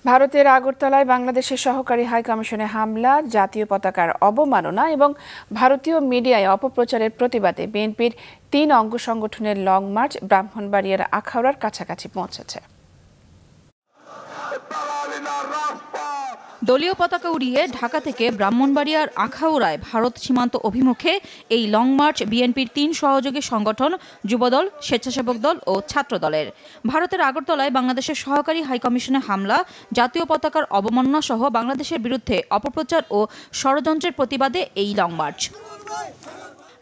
ভারতের আগরতলায় বাংলাদেশের সহকারী হাই কমিশনে হামলা, জাতীয় পতাকার অবমাননা এবং ভারতীয় মিডিয়ায় অপপ্রচারের প্রতিবাদে বিএনপির ৩ অঙ্গ সংগঠনের লং মার্চ ব্রাহ্মণবাড়িয়ার আখাউড়ার কাছাকাছি পৌঁছেছে। দলীয় পতাকা উড়িয়ে ঢাকা থেকে ব্রাহ্মণবাড়িয়ার আখাউড়ায় ভারত সীমান্ত অভিমুখে এই লং মার্চ বিএনপির ৩ সহযোগী সংগঠন যুবদল, স্বেচ্ছাসেবক দল ও ছাত্র দলের। ভারতের আগরতলায় বাংলাদেশের সহকারী হাইকমিশনে হামলা, জাতীয় পতাকার অবমাননা সহ বাংলাদেশের বিরুদ্ধে অপপ্রচার ও ষড়যন্ত্রের প্রতিবাদে এই লং মার্চ।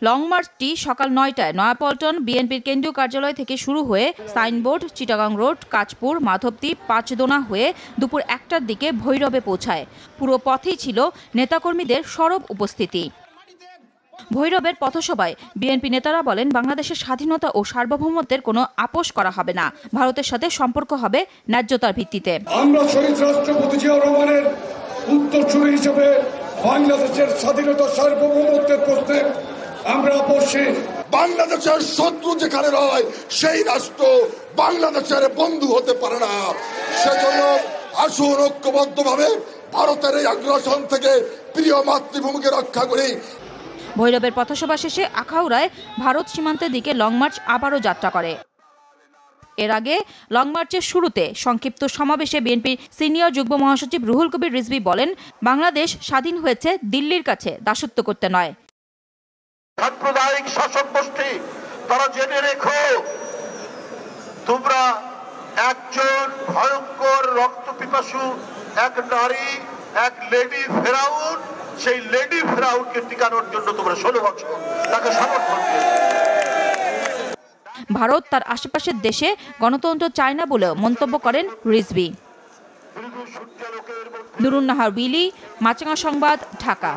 লং মার্চটি সকাল ৯টায় নয়াপল্টন বিএনপির কেন্দ্রীয় কার্যালয় থেকে শুরু হয়ে সাইনবোর্ড, চিটাগাং রোড, কাঁচপুর, মাধবদী, পাঁচদোনা হয়ে দুপুর ১টার দিকে ভৈরবে পৌঁছায়। পুরো পথেই ছিল নেতাকর্মীদের সরব উপস্থিতি। ভৈরবের পথসভায় বিএনপি নেতারা বলেন, বাংলাদেশের স্বাধীনতা ও সার্বভৌমত্বের কোনো আপোষ করা হবে না, ভারতের সাথে সম্পর্ক হবে ন্যায্যতার ভিত্তিতে। আমরা শহীদ রাষ্ট্রপতি জিয়াউর রহমানের উত্তরসূরি হিসেবে বাংলাদেশের স্বাধীনতা সার্বভৌমত্বের প্রশ্নে আমরা আপোষহীন। বাংলাদেশের শত্রু যেখানে রয় সেই রাষ্ট্র বাংলাদেশের বন্ধু হতে পারে না। সেজন্য আসুন ঐক্যবদ্ধভাবে ভারতের এই আগ্রাসন থেকে প্রিয় মাতৃভূমিকে রক্ষা করি। ভৈরবের পথসভা শেষে আখাউড়ায় ভারত সীমান্তের দিকে লং মার্চ আবারও যাত্রা করে। এর আগে লং মার্চের শুরুতে সংক্ষিপ্ত সমাবেশে বিএনপির সিনিয়র যুগ্ম মহাসচিব রুহুল কবির রিজভী বলেন, বাংলাদেশ স্বাধীন হয়েছে দিল্লির কাছে দাসত্ব করতে নয়। সাম্প্রদায়িক শাসক গোষ্ঠী, তারা জেনে রেখো, তোমরা একজন ভয়ঙ্কর রক্তপিপাসু এক নারী, এক লেডি ফেরাউন, সেই লেডি ফেরাউনকে টিকানোর জন্য তোমরা 16 বছর তাকে সমর্থন দিয়েছো। ভারত তার আশেপাশের দেশে গণতন্ত্র চায় না বলেও মন্তব্য করেন রিজভী। নুরুন নাহার উইলি, মাছরাঙা সংবাদ, ঢাকা।